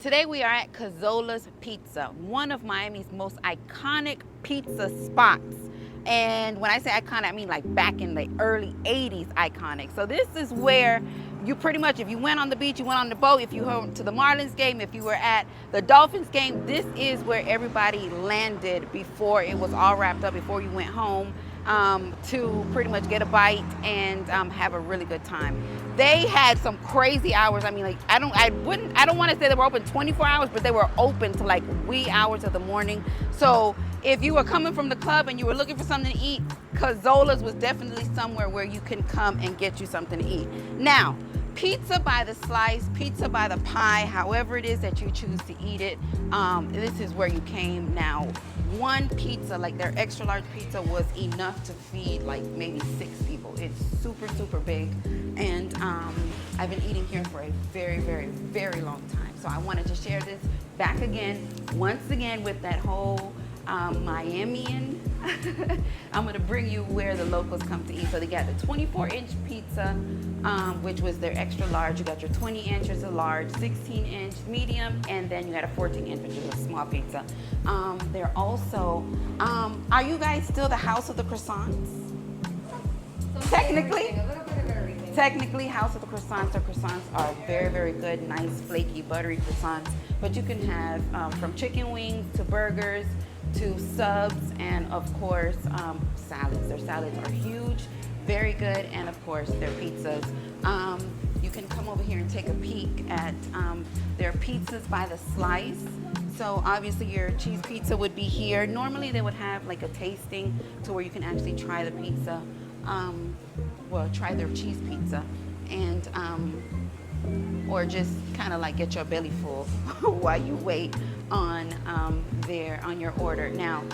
Today we are at Cazzola's Pizza, one of Miami's most iconic pizza spots. And when I say iconic, I mean like back in the early 80s iconic. So this is where you pretty much, if you went on the beach, you went on the boat, if you went to the Marlins game, if you were at the Dolphins game, this is where everybody landed before it was all wrapped up, before you went home to pretty much get a bite and have a really good time. They had some crazy hours. I mean, like I don't want to say they were open 24 hours, but they were open to like wee hours of the morning. So if you were coming from the club and you were looking for something to eat, Cazzola's was definitely somewhere where you can come and get you something to eat. Now, pizza by the slice, pizza by the pie, however it is that you choose to eat it, this is where you came. Now, one pizza, like their extra large pizza, was enough to feed like maybe 6 people. It's super, super big. And I've been eating here for a very, very, very long time. So I wanted to share this back again, once again, with that whole Miamian. I'm gonna bring you where the locals come to eat. So they got the 24-inch pizza, which was their extra large. You got your 20-inch, which is a large, 16-inch medium, and then you got a 14-inch, which is a small pizza. They're also, are you guys still the house of the croissants? Technically, House of the Croissants. Their croissants are very, very good, nice, flaky, buttery croissants. But you can have from chicken wings to burgers to subs, and of course, salads. Their salads are huge, very good, and of course, their pizzas. You can come over here and take a peek at their pizzas by the slice. So obviously your cheese pizza would be here. Normally they would have like a tasting to where you can actually try the pizza. Try their cheese pizza, and or just kind of like get your belly full while you wait on your order. Now,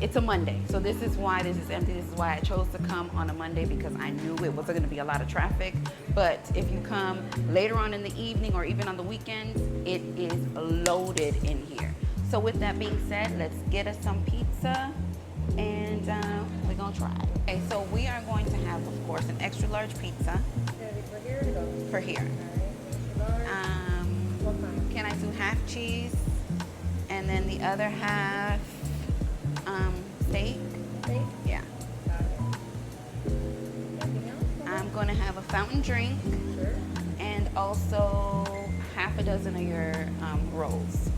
it's a Monday, so this is why this is empty. This is why I chose to come on a Monday, because I knew it wasn't going to be a lot of traffic. But if you come later on in the evening or even on the weekends, it is loaded in here. So with that being said, let's get us some pizza, and we're gonna try it. Okay, so we are going to have, of course, an extra large pizza. For here to go? For here. All right, what kind? Can I do half cheese, and then the other half steak? Steak? Yeah. Got it. Anything else? I'm going to have a fountain drink, Sure. and also half a dozen of your rolls.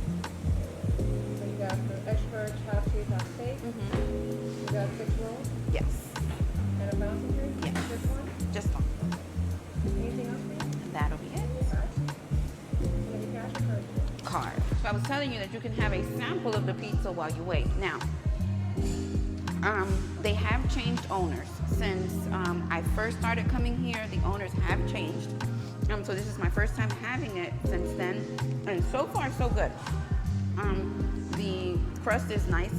So you got the extra half cheese, half steak. Mm-hmm. You got 6 rolls Yes. and a fountain drink? Yes. Just one? Just one. Anything else, ma'am? And that'll be it. All right. Maybe cash or card? Card. So I was telling you that you can have a sample of the pizza while you wait. Now, they have changed owners since I first started coming here. The owners have changed. So this is my first time having it since then, and so far so good. The crust is nice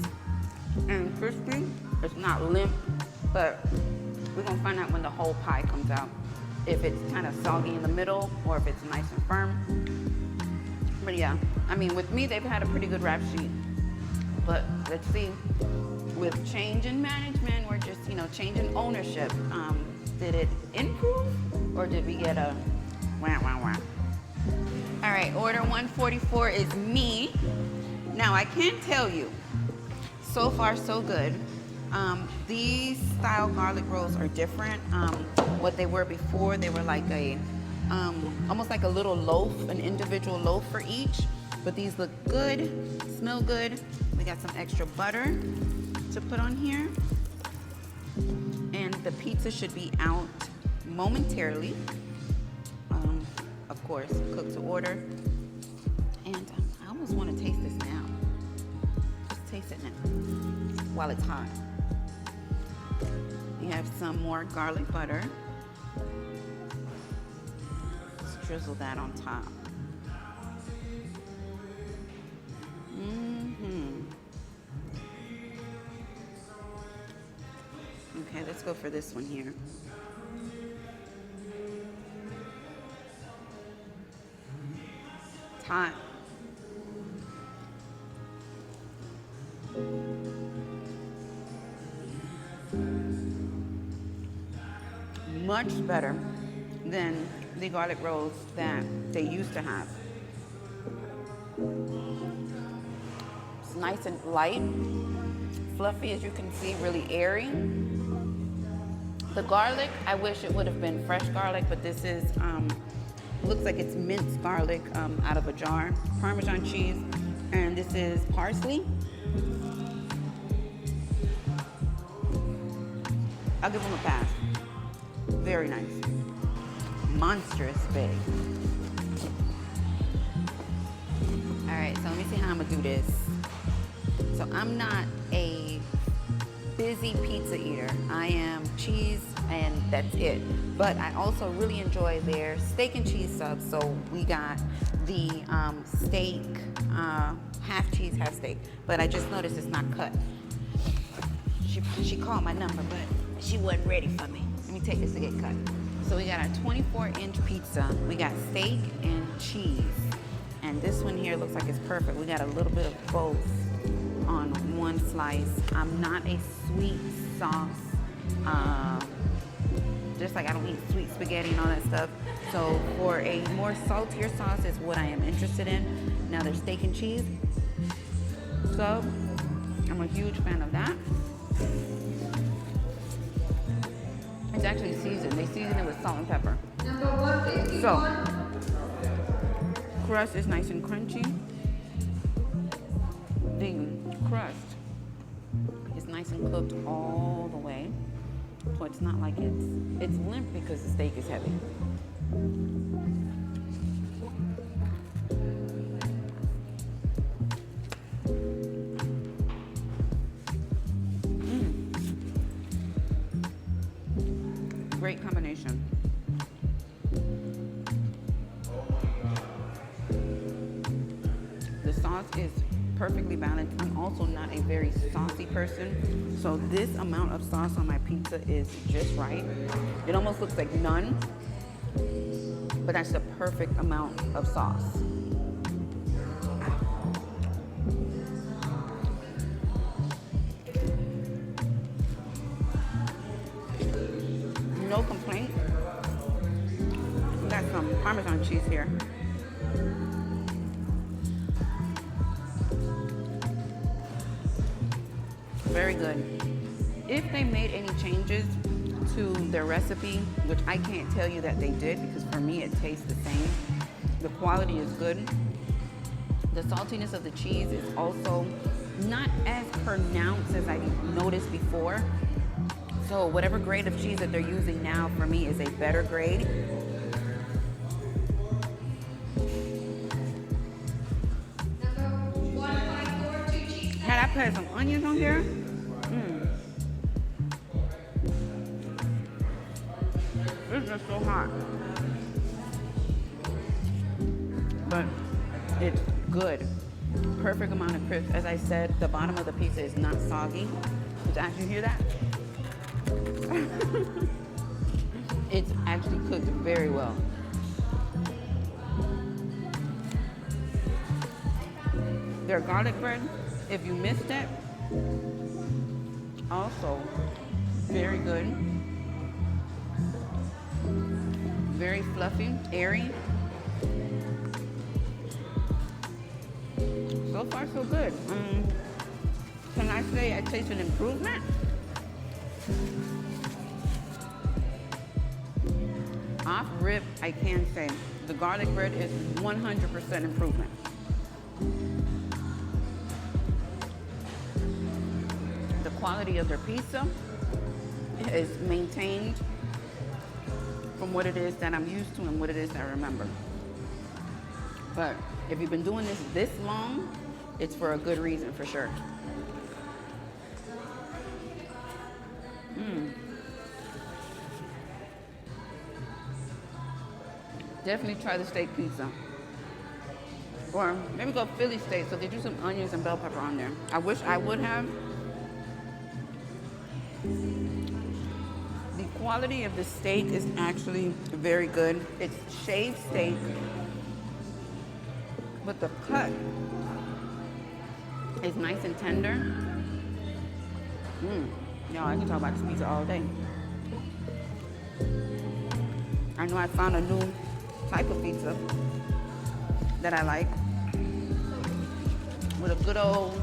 and crispy. It's not limp, but we're gonna find out when the whole pie comes out, if it's kind of soggy in the middle or if it's nice and firm. But yeah, I mean, with me, they've had a pretty good rap sheet. But let's see, with change in management, or just, change in ownership, did it improve or did we get a wah, wah, wah? All right, order 144 is me. Now, I can tell you, so far so good. These style garlic rolls are different. What they were before, they were like almost like a little loaf, an individual loaf for each. But these look good, smell good. We got some extra butter to put on here. And the pizza should be out momentarily. Of course, cooked to order. And I almost want to taste this now. Just taste it now while it's hot. You have some more garlic butter. Just drizzle that on top. Okay, let's go for this one here. It's hot. Much better than the garlic rolls that they used to have. nice and light, fluffy as you can see, really airy. The garlic, I wish it would have been fresh garlic, but this is, looks like it's minced garlic out of a jar. Parmesan cheese, and this is parsley. I'll give them a pass. Very nice. Monstrous big. All right, so let me see how I'm gonna do this. So I'm not a busy pizza eater. I am cheese and that's it. But I also really enjoy their steak and cheese subs. So we got the steak, half cheese, half steak. But I just noticed it's not cut. She called my number, but she wasn't ready for me. Let me take this to get cut. So we got a 24-inch pizza. We got steak and cheese. And this one here looks like it's perfect. We got a little bit of both on one slice. I'm not a sweet sauce. Just like I don't eat sweet spaghetti and all that stuff. So for a more saltier sauce is what I am interested in. Now there's steak and cheese. So I'm a huge fan of that. It's actually seasoned. They season it with salt and pepper. So crust is nice and crunchy. The crust is nice and cooked all the way. So it's not like it's limp because the steak is heavy. Great combination. The sauce is perfectly balanced. I'm also not a very saucy person, so this amount of sauce on my pizza is just right. It almost looks like none, but that's the perfect amount of sauce. No complaint. We got some Parmesan cheese here. Very good. If they made any changes to their recipe, which I can't tell you that they did because for me it tastes the same. The quality is good. The saltiness of the cheese is also not as pronounced as I noticed before. So whatever grade of cheese that they're using now for me is a better grade. Had I put some onions on here, it's just so hot. But it's good. Perfect amount of crisp. As I said, the bottom of the pizza is not soggy. Did you actually hear that? It's actually cooked very well. Their garlic bread, if you missed it, also very good. Very fluffy, airy. So far, so good. Can I say I taste an improvement? Off rip, I can say the garlic bread is 100% improvement. The quality of their pizza is maintained from what it is that I'm used to and what it is that I remember. But if you've been doing this long, it's for a good reason for sure. Definitely try the steak pizza. Or maybe go Philly steak, so they do some onions and bell pepper on there. I wish I would have. The quality of the steak is actually very good. It's shaved steak, but the cut is nice and tender. Y'all, I can talk about this pizza all day. I know I found a new type of pizza that I like with a good old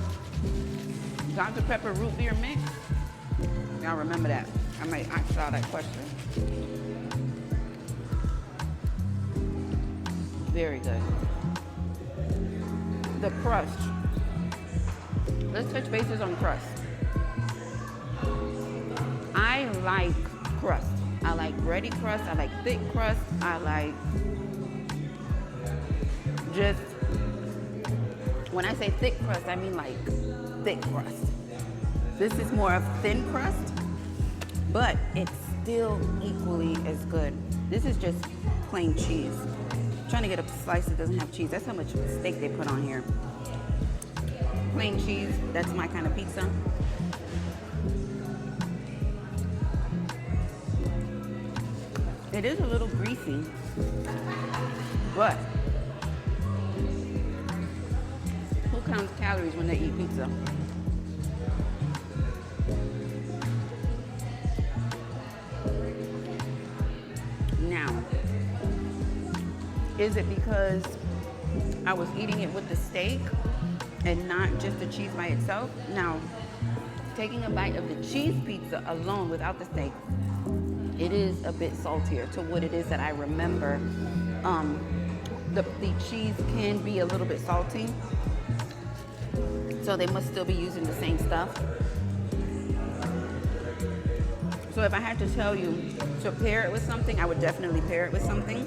Dr. Pepper root beer mix. Y'all remember that. I might ask y'all that question. Very good. The crust. Let's touch bases on crust. I like crust. I like bready crust. I like thick crust. I like just, when I say thick crust, I mean like thick crust. This is more of thin crust, but it's still equally as good. This is just plain cheese. I'm trying to get a slice that doesn't have cheese. That's how much steak they put on here. Plain cheese, that's my kind of pizza. It is a little greasy, but who counts calories when they eat pizza? Now, is it because I was eating it with the steak and not just the cheese by itself? Now, taking a bite of the cheese pizza alone without the steak, it is a bit saltier to what it is that I remember. The cheese can be a little bit salty, so they must still be using the same stuff. So if I had to tell you to pair it with something, I would definitely pair it with something,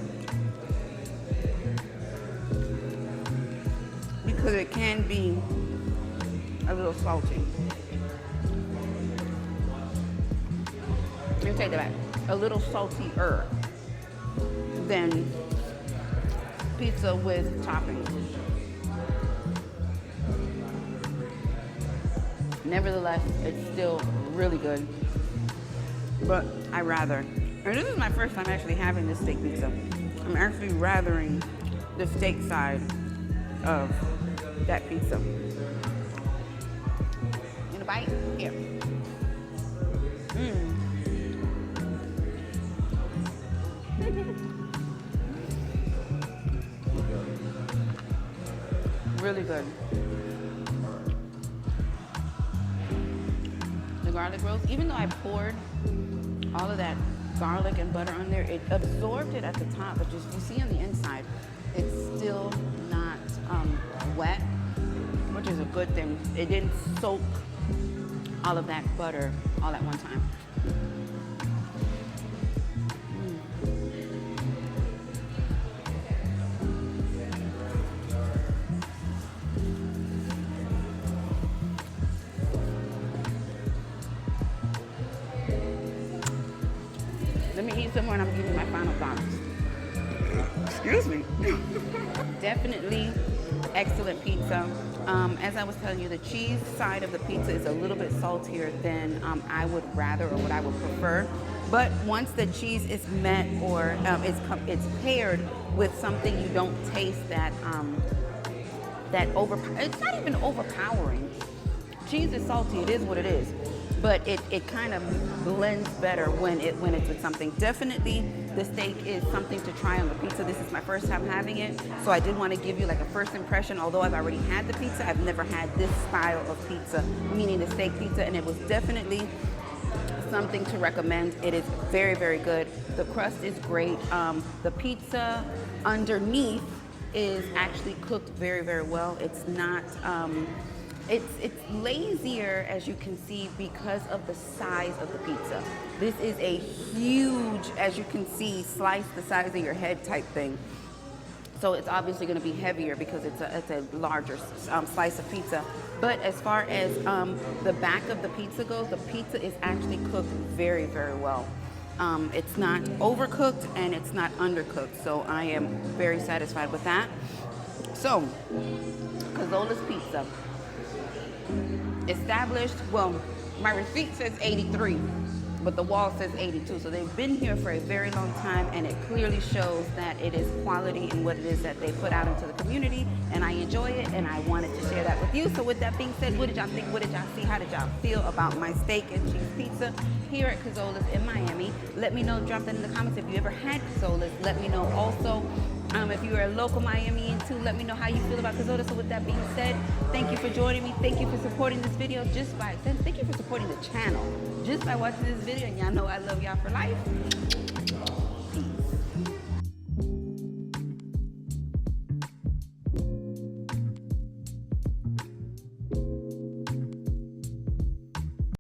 because it can be a little salty. Let me take that back. A little saltier than pizza with toppings. Nevertheless, it's still really good. But I rather, and this is my first time actually having this steak pizza. I'm actually rathering the steak side of that pizza. You want a bite? Here. Really good. The garlic roast, even though I poured all of that garlic and butter on there, it absorbed it at the top, but just you see on the inside, it's still not wet, which is a good thing. It didn't soak all of that butter all at one time. Let me eat some more and I'm giving you my final thoughts. Excuse me. Definitely excellent pizza. As I was telling you, the cheese side of the pizza is a little bit saltier than I would rather or what I would prefer. But once the cheese is met or it's paired with something, you don't taste that it's not even overpowering. Cheese is salty, it is what it is. But it kind of blends better when it's with something. Definitely, the steak is something to try on the pizza. This is my first time having it, so I did want to give you like a first impression. Although I've already had the pizza, I've never had this style of pizza, meaning the steak pizza, and it was definitely something to recommend. It is very, very good. The crust is great. The pizza underneath is actually cooked very, very well. It's not... It's lazier, as you can see, because of the size of the pizza. This is a huge, as you can see, slice the size of your head type thing. So it's obviously going to be heavier because it's a larger slice of pizza. But as far as the back of the pizza goes, the pizza is actually cooked very, very well. It's not overcooked and it's not undercooked. So I am very satisfied with that. So, Cazzola's Pizza. Established, well, my receipt says 83, but the wall says 82. So they've been here for a very long time, and it clearly shows that it is quality in what it is that they put out into the community, and I enjoy it, and I wanted to share that with you. So with that being said, what did y'all think? What did y'all see? How did y'all feel about my steak and cheese pizza here at Cazzola's in Miami? Let me know, drop that in the comments if you ever had Cazzola's. Let me know also If you are a local Miamian too, let me know how you feel about Cazola. So with that being said, thank you for joining me. Thank you for supporting this video thank you for supporting the channel just by watching this video. And y'all know I love y'all for life.